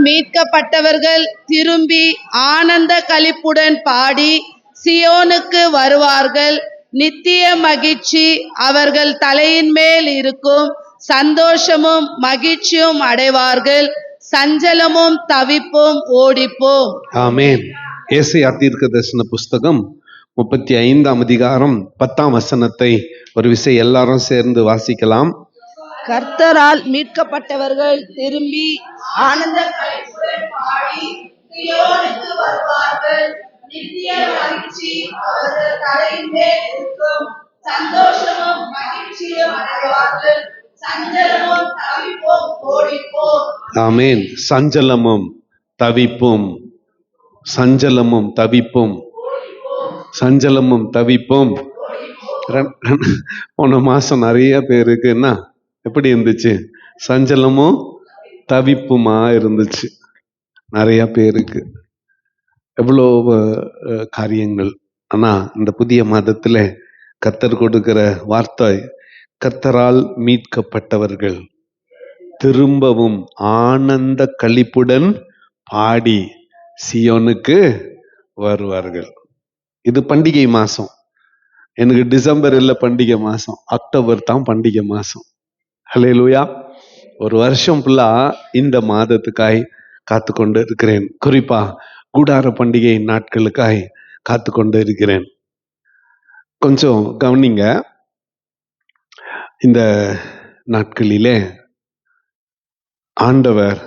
மீட்கப்பட்டவர்கள் திரும்பி ஆனந்த களிப்புடன் பாடி சியோனுக்கு வருவார்கள். நித்திய மகிழ்ச்சி அவர்கள் தலையின் மேல் இருக்கும். சந்தோஷமும் மகிழ்ச்சியும் அடைவார்கள். சஞ்சலமும் தவிப்பும் ஓடிப்போம். ஆமென். ஏசாயா தீர்க்கதரிசன புஸ்தகம் 35ஆம் அதிகாரம் 10ஆம் வசனத்தை ஒரு விசை எல்லாரும் சேர்ந்து வாசிக்கலாம். கர்த்தரால் மீட்கப்பட்டவர்கள் திரும்பி ஆனந்த களிப்புடன் பாடி சியோனுக்கு வருவார்கள். நித்திய மகிழ்ச்சி அவர்கள் தலையின் மேல் இருக்கும். சந்தோஷமும் மகிழ்ச்சியும் அடைவார்கள். சஞ்சலமும் தவிப்பும் ஓடிப்போம். ஆமென். சஞ்சலமும் தவிப்பும், சஞ்சலமும் தவிப்பும், சஞ்சலமும் தவிப்பும். போன மாசம் நிறைய பேருக்கு என்ன எப்படி இருந்துச்சு? சஞ்சலமும் தவிப்புமா இருந்துச்சு நிறைய பேருக்கு. எவ்வளோ காரியங்கள். ஆனா இந்த புதிய மாதத்துல கர்த்தர் கொடுக்கிற வார்த்தை, கர்த்தரால் மீட்கப்பட்டவர்கள் திரும்பவும் ஆனந்த களிப்புடன் பாடி சியோனுக்கு வருவார்கள். இது பண்டிகை மாசம். எனக்கு டிசம்பர் இல்ல பண்டிகை மாசம், அக்டோபர் தான் பண்டிகை மாசம். ஹல்லேலூயா. ஒரு வருஷம் ஃபுல்லா இந்த மாதத்துக்காய் காத்து கொண்டு இருக்கிறேன். குறிப்பா கூடார பண்டிகை நாட்களுக்காய் காத்து கொண்டு இருக்கிறேன். கொஞ்சம் கவனிங்க. இந்த நாட்களிலே ஆண்டவர்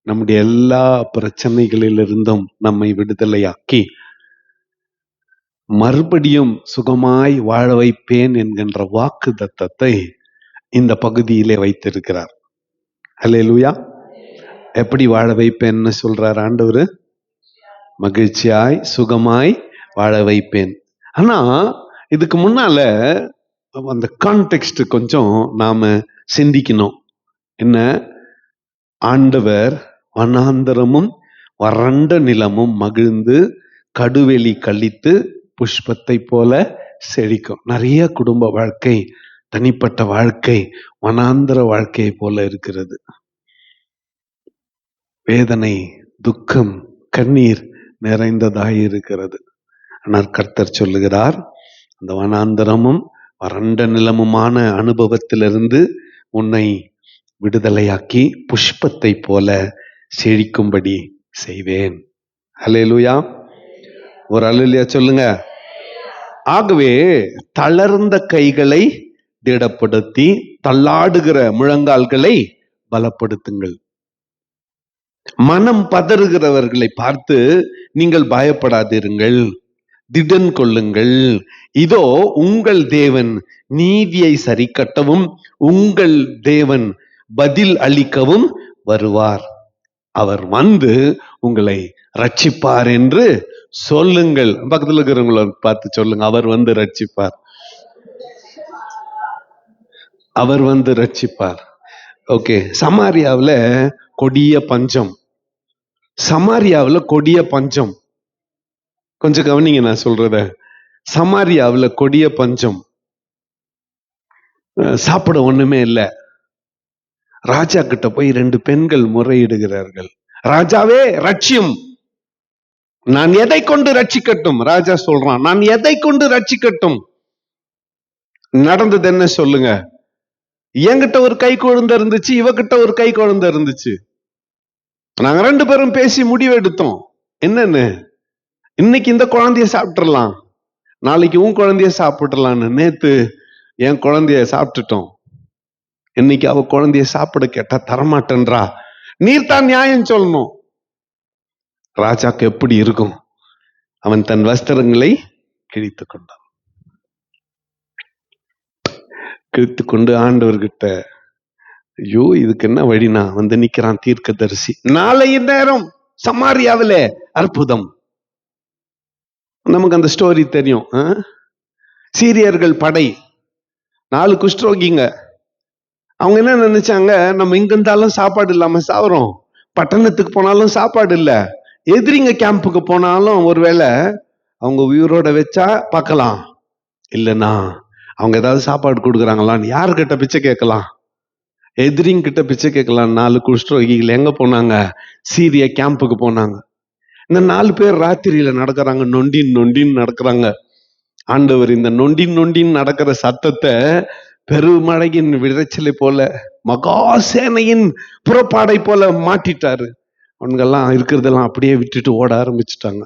நம்முடைய எல்லா பிரச்சனைகளிலிருந்தும் நம்மை விடுதலையாக்கி மறுபடியும் சுகமாய் வாழ வைப்பேன் என்கின்ற வாக்கு தத்தத்தை இந்த பகுதியிலே வைத்திருக்கிறார். ஹல்லேலூயா. எப்படி வாழ வைப்பேன்னு சொல்றார் ஆண்டவர்? மகிழ்ச்சியாய் சுகமாய் வாழ வைப்பேன். ஆனா இதுக்கு முன்னால அந்த கான்டெக்ஸ்ட் கொஞ்சம் நாம சிந்திக்கணும். என்ன? ஆண்டவர் வனாந்தரமும் வறண்ட நிலமும் மகிழ்ந்து கடுவெளி கழித்து புஷ்பத்தை போல செழிக்கும். நிறைய குடும்ப வாழ்க்கை, தனிப்பட்ட வாழ்க்கை வனாந்தர வாழ்க்கையை போல இருக்கிறது. வேதனை, துக்கம், கண்ணீர் நிறைந்ததாய் இருக்கிறது. ஆனால் கர்த்தர் சொல்லுகிறார், அந்த வனாந்தரமும் வறண்ட நிலமுமான அனுபவத்திலிருந்து உன்னை விடுதலையாக்கி புஷ்பத்தை போல செழிக்கும்படி செய்வேன். ஹல்லேலூயா. ஒரு அல்லேலூயா சொல்லுங்க. ஆகவே தளர்ந்த கைகளை திடப்படுத்தி தள்ளாடுகிற முழங்கால்களை பலப்படுத்துங்கள். மனம் பதறுகிறவர்களை பார்த்து நீங்கள் பயப்படாதிருங்கள், திடன் கொள்ளுங்கள். இதோ உங்கள் தேவன் நீதியை சரி கட்டவும் உங்கள் தேவன் பதில் அளிக்கவும் வருவார். அவர் வந்து உங்களை ரட்சிப்பார் என்று சொல்லுங்கள். பக்கத்தில் இருக்கிறவங்களை பார்த்து சொல்லுங்க, அவர் வந்து ரட்சிப்பார், அவர் வந்து ரட்சிப்பார். ஓகே. சமாரியாவில் கொடிய பஞ்சம், சமாரியாவில் கொடிய பஞ்சம். கொஞ்சம் கவனிங்க நான் சொல்றத. சமாரியாவில் கொடிய பஞ்சம், சாப்பிட ஒண்ணுமே இல்லை. ராஜா கிட்ட போய் 2 பெண்கள் முறையிடுகிறார்கள். ராஜாவே ரட்சியும். நான் எதை கொண்டு ரட்சிக்கட்டும்? ராஜா சொல்றான், நான் எதை கொண்டு ரட்சிக்கட்டும்? நடந்தது என்ன சொல்லுங்க? என்கிட்ட ஒரு கை குழந்தை இருந்துச்சு, இவகிட்ட ஒரு கை குழந்தை இருந்துச்சு. நாங்க 2 பேரும் பேசி முடிவெடுத்தோம். என்னன்னு? இன்னைக்கு இந்த குழந்தைய சாப்பிட்டுறலாம், நாளைக்கு உன் குழந்தைய சாப்பிட்டுறலான்னு. நேத்து என் குழந்தைய சாப்பிட்டுட்டோம், இன்னைக்கு அவ குழந்தைய சாப்பிட கேட்டா தரமாட்டேன்றா. நீர் தான் நியாயம் சொல்லணும். ராஜாக்கு எப்படி இருக்கும்? அவன் தன் வஸ்திரங்களை கிழித்து கொண்டான். கிழித்து கொண்டு ஆண்டவர்கிட்ட, ஐயோ இதுக்கு என்ன வழினா வந்து நிக்கிறான் தீர்க்கதரிசி. நாளைய நேரம் சமாரியாவிலே அற்புதம். நமக்கு அந்த ஸ்டோரி தெரியும். சீரியர்கள் படை, 4 குஷ்டரோகிங்க. அவங்க என்ன நினைச்சாங்க, நம்ம இங்க இருந்தாலும் சாப்பாடு இல்லாம சாவறோம், பட்டணத்துக்கு போனாலும் சாப்பாடு இல்ல, எதிரிங்க கேம்புக்கு போனாலும் ஒருவேளை அவங்க உயிரோட வச்சா பார்க்கலாம், இல்லைன்னா அவங்க ஏதாவது சாப்பாடு கொடுக்குறாங்களான்னு யாருக்கிட்ட பிச்சை கேட்கலாம். எதிரிங்கிட்ட பிச்சை கேட்கலாம். 4 குஷ்டரோகிகள் எங்க போனாங்க? சீரிய கேம்புக்கு போனாங்க. இந்த 4 பேர் ராத்திரியில நடக்கிறாங்க, நொண்டின்னு நடக்கிறாங்க. ஆண்டவர் இந்த நொண்டின்னு நடக்கிற சத்தத்தை பெருமழையின் விளைச்சலை போல, மகாசேனையின் புறப்பாடை போல மாட்டிட்டாரு. அவனுங்கெல்லாம் இருக்கிறதெல்லாம் அப்படியே விட்டுட்டு ஓட ஆரம்பிச்சுட்டாங்க.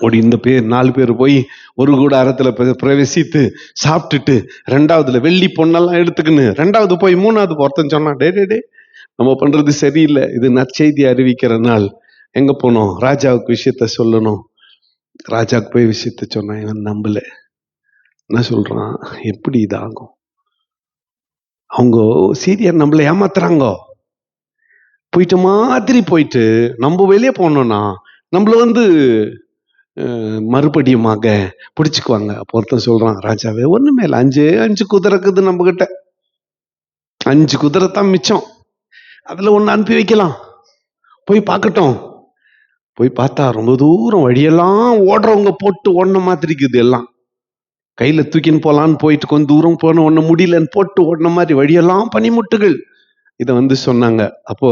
ஓடி இந்த 4 பேர் போய் ஒரு கூடாரத்துல பிரவேசித்து சாப்பிட்டுட்டு, 2வதுல வெள்ளி பொண்ணெல்லாம் எடுத்துக்கின்னு 2வது போய் 3வது ஒருத்தன் சொன்னான், டே நம்ம பண்றது சரியில்லை, இது நற்செய்தி அறிவிக்கிற நாள், எங்க போனோம்? ராஜாவுக்கு விஷயத்த சொல்லணும். ராஜாவுக்கு போய் விஷயத்த சொன்னான். இவன் நம்பல. என்ன சொல்றான்? எப்படி இது ஆகும்? அவங்க சீரியர் நம்மள ஏமாத்துறாங்க. போயிட்டு மாதிரி போயிட்டு நம்ம வெளியே போனோம்னா நம்மள மறுபடியுமாக பிடிச்சுக்குவாங்க. அப்போ ஒருத்தன் சொல்றான், ராஜாவே ஒண்ணுமே இல்லை, 5 குதிரை இருக்குது நம்ம கிட்ட, 5 குதிரை தான் மிச்சம், அதுல ஒண்ணு அனுப்பி வைக்கலாம், போய் பார்க்கட்டும். போய் பார்த்தா ரொம்ப தூரம் வழியெல்லாம் ஓடுறவங்க போட்டு ஓடின மாதிரி இருக்குது. எல்லாம் கையில தூக்கின்னு போலான்னு போயிட்டு கொஞ்சம் தூரம் போன ஒண்ணு முடியலன்னு போட்டு ஓடின மாதிரி வழியெல்லாம் பனிமுட்டுகள். இதை சொன்னாங்க. அப்போ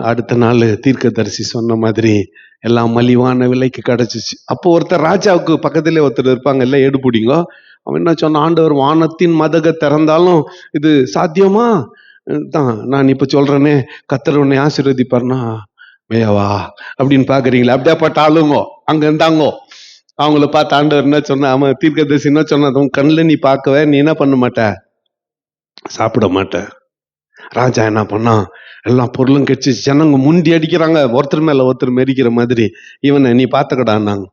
அடுத்த நாள் தீர்க்கதரிசி சொன்ன மாதிரி எல்லாம் மலிவான விலைக்கு கிடைச்சிச்சு. அப்போ ஒருத்தர் ராஜாவுக்கு பக்கத்திலே ஒருத்தர் இருப்பாங்க, எல்லாம் எடுப்பிடிங்க. அவன் என்ன சொன்ன, ஆண்டவர் வானத்தின் மதக திறந்தாலும் இது சாத்தியமா தான் நான் இப்ப சொல்றேனே, கர்த்தர் உன்னை ஆசீர்வதிப்பார்னா மேயவா அப்படின்னு பாக்குறீங்களா? அப்படியே பட்டாளுங்கோ அங்க இருந்தாங்கோ. அவங்கள பார்த்து ஆண்டவர் என்ன சொன்ன, அவன் தீர்க்கதரிசி என்ன சொன்ன, உன் கண்ணில் நீ பார்க்கவே நீ என்ன பண்ண மாட்ட, சாப்பிட மாட்ட. ராஜா என்ன பண்ணா, எல்லாம் பொருளும் கெச்சு, ஜனங்க முண்டி அடிக்கிறாங்க, ஒருத்தர் மேல ஒருத்தர் மெரிக்கிற மாதிரி. இவனை நீ பார்த்துக்கடான்னாங்க.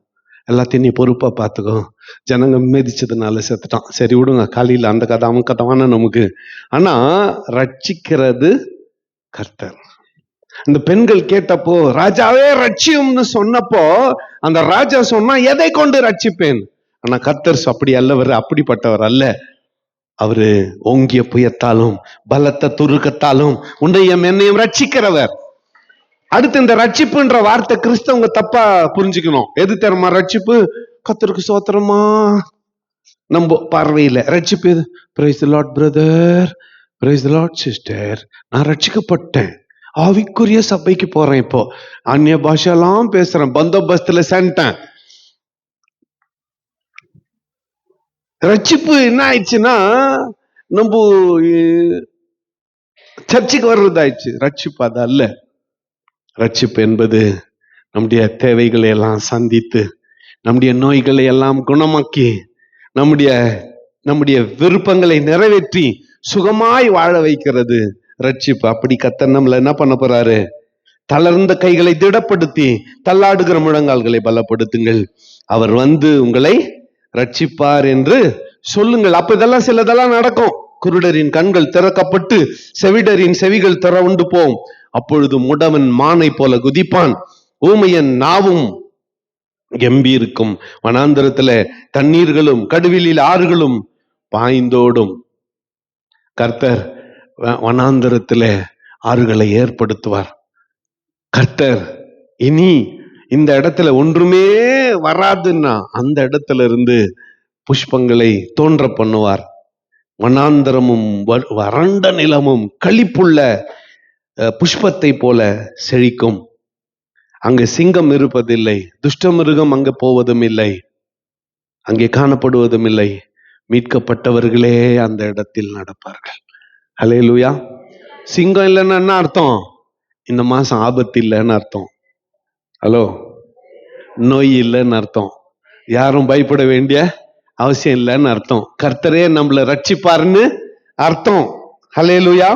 எல்லாத்தையும் நீ பொறுப்பா பார்த்துக்கோ. ஜனங்க மிதிச்சதுனால செத்துட்டான். சரி விடுங்க, காலையில் அந்த கதை அவன் கதை வேணா நமக்கு. ஆனா ரட்சிக்கிறது கர்த்தர். இந்த பெண்கள் கேட்டப்போ ராஜாவே ரட்சியும்னு சொன்னப்போ அந்த ராஜா சொன்னா, எதை கொண்டு ரட்சிப்பேன்? ஆனா கர்த்தர் அப்படி அல்லவர், அப்படிப்பட்டவர் அல்ல. அவரு ஓங்கிய புயத்தாலும் பலத்த துருக்கத்தாலும் உன்னையும் என்னையும் ரட்சிக்கிறவர். அடுத்து இந்த ரட்சிப்புன்ற வார்த்தை கிறிஸ்தவங்க தப்பா புரிஞ்சுக்கணும். எது தெரியுமா ரட்சிப்பு? கர்த்தருக்கு சோத்திரமா நம்ம பார்வையில ரட்சிப்பு. Praise the Lord brother, praise the Lord sister, நான் ரட்சிக்கப்பட்டேன், ஆவிக்குரிய சபைக்கு போறேன், இப்போ அந்நிய பாஷெல்லாம் பேசுறேன், பந்தோபஸ்துல சென்ட்டேன். ரட்சிப்பு என்ன ஆயிடுச்சுன்னா, நம்ம சர்ச்சுக்கு வர்றது ஆயிடுச்சு. ரட்சிப்பு அது அல்ல. ரட்சிப்பு என்பது நம்முடைய தேவைகளை எல்லாம் சந்தித்து, நம்முடைய நோய்களை எல்லாம் குணமாக்கி, நம்முடைய விருப்பங்களை நிறைவேற்றி சுகமாய் வாழ வைக்கிறது ரட்சிப்பு. அப்படி கர்த்தர் நம்மள என்ன பண்ண போறாரு? தளர்ந்த கைகளை திடப்படுத்தி தள்ளாடுகிற முழங்கால்களை பலப்படுத்துங்கள், அவர் உங்களை ரட்சிப்பார் என்று சொல்லுங்கள். அப்ப இதெல்லாம் சிலதெல்லாம் நடக்கும். குருடரின் கண்கள் திறக்கப்பட்டு செவிடரின் செவிகள் திறவுண்டு போம். அப்பொழுது முடவன் மானை போல குதிப்பான், ஊமையன் நாவும் கம்பீருக்கும். வனாந்தரத்துல தண்ணீர்களும் கடுவிலில் ஆறுகளும் பாய்ந்தோடும். கர்த்தர் வனாந்தரத்துல ஆறுகளை ஏற்படுத்துவார். கர்த்தர் இனி இந்த இடத்துல ஒன்றுமே வராதுன்னா அந்த இடத்துல இருந்து புஷ்பங்களை தோன்ற பண்ணுவார். வனாந்தரமும் வறண்ட நிலமும் களிப்புள்ள புஷ்பத்தை போல செழிக்கும். அங்கே சிங்கம் இருப்பதில்லை, துஷ்ட மிருகம் அங்கே போவதும் இல்லை, அங்கே காணப்படுவதும் இல்லை. மீட்கப்பட்டவர்களே அந்த இடத்தில் நடப்பார்கள். ஹல்லேலூயா. சிங்கம் இல்லைன்னா என்ன அர்த்தம்? இந்த மாசம் ஆபத்து இல்லைன்னு அர்த்தம். ஹலோ, நோய் இல்லைன்னு அர்த்தம். யாரும் பயப்பட வேண்டிய அவசியம் இல்லைன்னு அர்த்தம். கர்த்தரே நம்மளை ரட்சிப்பாருன்னு அர்த்தம். ஹல்லேலூயா.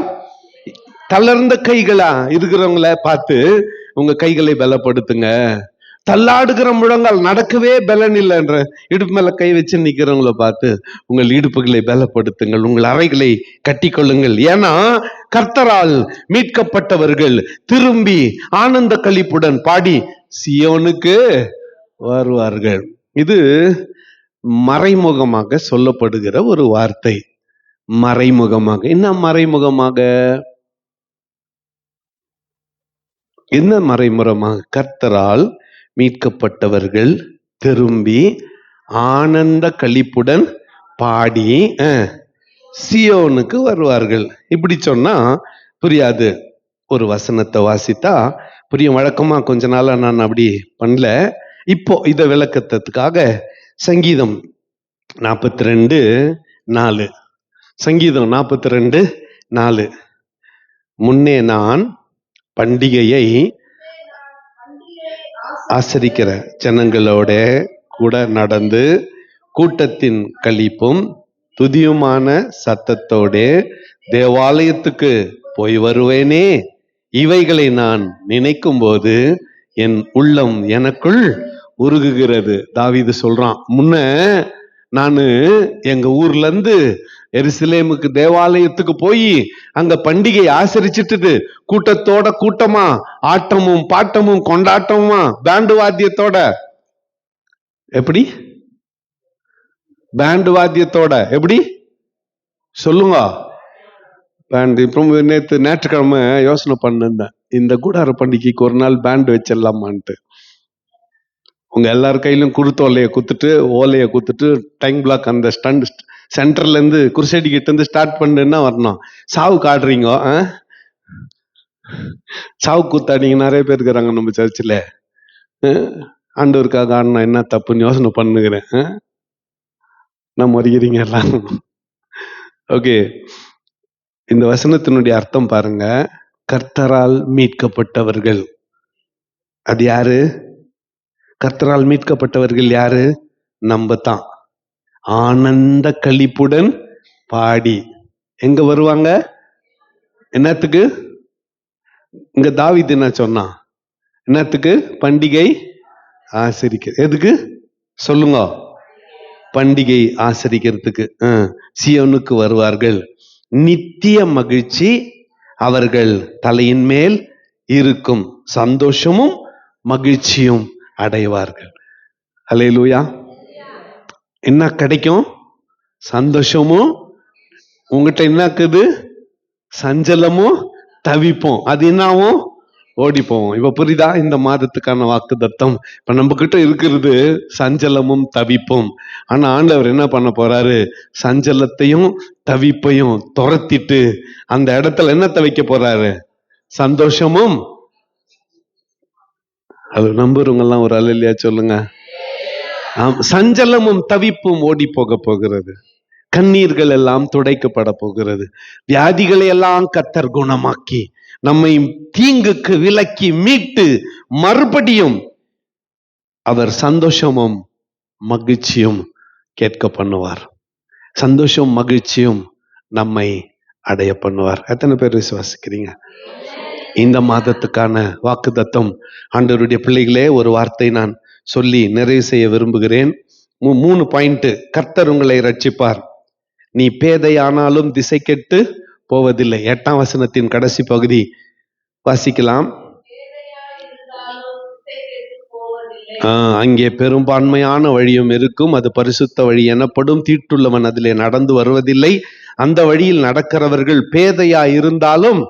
தளர்ந்த கைகளா இருக்கிறவங்கள பார்த்து உங்க கைகளை பலப்படுத்துங்க. தள்ளாடுகிற முழங்கால், நடக்கவே பலன் இல்லைன்ற இடுப்பு மேல கை வச்சு நிக்கிறவங்கள பார்த்து உங்கள் இடுப்புகளை பலப்படுத்துங்கள், உங்கள் அறைகளை கட்டிக்கொள்ளுங்கள். ஏன்னா கர்த்தரால் மீட்கப்பட்டவர்கள் திரும்பி ஆனந்த களிப்புடன் பாடி சியோனுக்கு வருவார்கள். இது மறைமுகமாக சொல்லப்படுகிற ஒரு வார்த்தை. மறைமுகமாக என்ன? மறைமுகமாக என்ன? மறைமுகமாக கர்த்தரால் மீட்கப்பட்டவர்கள் திரும்பி ஆனந்த களிப்புடன் பாடி சீயோனுக்கு வருவார்கள். இப்படி சொன்னா புரியாது. ஒரு வசனத்தை வாசித்தா புரியும். வழக்கமா கொஞ்ச நாளா நான் அப்படி பண்ணல. இப்போ இத விளக்கத்துக்காக சங்கீதம் 42:4. சங்கீதம் 42:4. முன்னே நான் பண்டிகையை ஆசரிக்கிற ஜனங்களோட கூட நடந்து கூட்டத்தின் களிப்பும் துதியுமான சத்தத்தோட தேவாலயத்துக்கு போய் வருவேனே. இவைகளை நான் நினைக்கும் போது என் உள்ளம் எனக்குள் உருகுகிறது. தாவீது சொல்றான், முன்ன நானு எங்க ஊர்ல இருந்து எருசலேமுக்கு தேவாலயத்துக்கு போய் அங்க பண்டிகை ஆசரிச்சிட்டு கூட்டத்தோட கூட்டமா ஆட்டமும் பாட்டமும் கொண்டாட்டமுமா பேண்டு வாத்தியத்தோட, எப்படி பேண்டு வாத்தியத்தோட, எப்படி சொல்லுங்க பேண்டு. இப்போ ஞாயிற்றுக்கிழமை யோசனை பண்ணிருந்தேன், இந்த கூடார பண்டிகைக்கு ஒரு நாள் பேண்டு வச்சிடலாமான்ட்டு. உங்க எல்லார் கையிலும் குருத்தோலையை குத்துட்டு ஓலையை குத்துட்டு டைம் பிளாக் அந்த ஸ்டண்ட் சென்டர்ல இருந்து குருசடி கிட்ட இருந்து ஸ்டார்ட் பண்ணுன்னா வரணும். சாவு காட்டுறீங்க, சாவு கூத்தாடிங்க நிறைய பேர் இருக்கிறாங்க நம்ம சர்ச்சில். ஆண்டவருக்காக ஆடினா என்ன தப்புன்னு யோசனை பண்ணுகிறேன். நான் மறிக்கிறீங்க எல்லாம். ஓகே, இந்த வசனத்தினுடைய அர்த்தம் பாருங்க. கர்த்தரால் மீட்கப்பட்டவர்கள், அது யாரு? கர்த்தரால் மீட்கப்பட்டவர்கள் யாரு? நம்ம தான். ஆனந்த களிப்புடன் பாடி எங்க வருவாங்க? என்னத்துக்கு? இங்க தாவீது என்ன சொன்னா? என்னத்துக்கு? பண்டிகை ஆசரிக்க. எதுக்கு சொல்லுங்க? பண்டிகை ஆசரிக்கிறதுக்கு. சீயோனுக்கு வருவார்கள், நித்திய மகிழ்ச்சி அவர்கள் தலையின் மேல் இருக்கும், சந்தோஷமும் மகிழ்ச்சியும் அடைவார்கள். அல்லேலூயா. என்ன கிடைக்கும்? சந்தோஷமும். உங்ககிட்ட என்ன இருக்குது? சஞ்சலமும் தவிப்போம். அது என்னாவும்? ஓடி போவோம். இப்ப புரியுதா இந்த மாதத்துக்கான வாக்குத்தத்தம்? இப்ப நம்ம கிட்ட இருக்கிறது சஞ்சலமும் தவிப்பும். ஆனா ஆண்டவர் என்ன பண்ண போறாரு? சஞ்சலத்தையும் தவிப்பையும் துரத்திட்டு அந்த இடத்துல என்னத்தை வைக்க போறாரு? சந்தோஷமும். அது நம்புறவங்க எல்லாம் ஒரு அல்லேலூயா சொல்லுங்க. சஞ்சலமும் தவிப்பும் ஓடி போக போகிறது. கண்ணீர்கள் எல்லாம் துடைக்கப்பட போகிறது. வியாதிகளை எல்லாம் கர்த்தர் குணமாக்கி நம்மை தீங்குக்கு விலக்கி மீட்டு மறுபடியும் அவர் சந்தோஷமும் மகிழ்ச்சியும் கேட்க பண்ணுவார். சந்தோஷம் மகிழ்ச்சியும் நம்மை அடைய பண்ணுவார். எத்தனை பேர் விசுவாசிக்கிறீங்க? இந்த மாதத்துக்கான வாக்குத்தத்தம் ஆண்டவருடைய பிள்ளைகளே, ஒரு வார்த்தை நான் சொல்லி நிறைவு செய்ய விரும்புகிறேன். 3 பாயிண்ட். கர்த்தர் உங்களை ரட்சிப்பார். நீ பேதையானாலும் திசை கெட்டு போவதில்லை. 8ஆம் வசனத்தின் கடைசி பகுதி வாசிக்கலாம். அங்கே பெரும்பான்மையான வழியும் இருக்கும், அது பரிசுத்த வழி எனப்படும். தீட்டுள்ளவன் அதிலே நடந்து வருவதில்லை. அந்த வழியில் நடக்கிறவர்கள் பேதையா இருந்தாலும்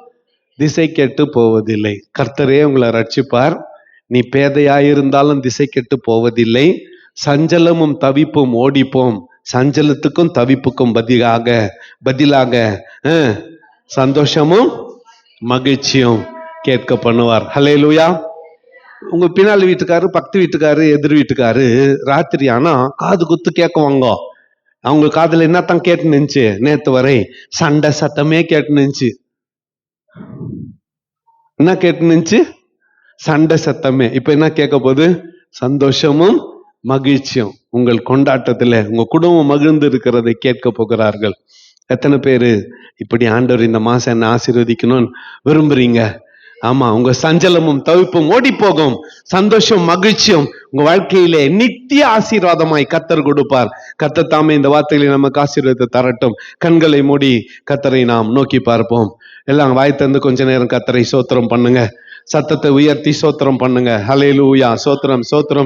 திசை கெட்டு போவதில்லை. கர்த்தரே உங்களை ரட்சிப்பார். நீ பேதையாயிருந்தாலும் திசை கெட்டு போவதில்லை. சஞ்சலமும் தவிப்பும் ஓடிப்போம். சஞ்சலத்துக்கும் தவிப்புக்கும் பதிலாக சந்தோஷமும் மகிழ்ச்சியும் கேட்க பண்ணுவார். ஹல்லேலூயா. உங்க பின்னாடி வீட்டுக்காரு, பக்கத்து வீட்டுக்காரு, எதிர் வீட்டுக்காரு ராத்திரி ஆனா காது குத்து கேட்குவாங்க. அவங்க காதுல என்னத்தான் கேட்டு நின்னுச்சு? நேத்து வரை சண்டை சத்தமே கேட்டு நின்னுச்சு. என்ன கேட்டு நின்னுச்சு? சண்டை சத்தமே. இப்ப என்ன கேட்க போகுது? சந்தோஷமும் மகிழ்ச்சியும். உங்கள் கொண்டாட்டத்துல உங்க குடும்பம் மகிழ்ந்து இருக்கிறதை கேட்க போகிறார்கள். எத்தனை பேரு இப்படி ஆண்டவர் இந்த மாசம் என்ன ஆசீர்வதிக்கணும்னு விரும்புறீங்க? ஆமா, உங்க சஞ்சலமும் தவிப்பும் ஓடி போகும். சந்தோஷம் மகிழ்ச்சியும் உங்க வாழ்க்கையிலே நித்திய ஆசீர்வாதமாய் கர்த்தர் கொடுப்பார். கர்த்தர் தாமே இந்த வார்த்தைகளை நமக்கு ஆசீர்வாதத்தை தரட்டும். கண்களை மூடி கர்த்தரை நாம் நோக்கி பார்ப்போம். எல்லாம் வாய் தந்து கொஞ்ச நேரம் கர்த்தரை சோத்திரம் பண்ணுங்க. சத்தத்தை உயர்த்தி சோத்திரம் பண்ணுங்க. ஹல்லேலூயா. சோத்திரம் சோத்திரம்.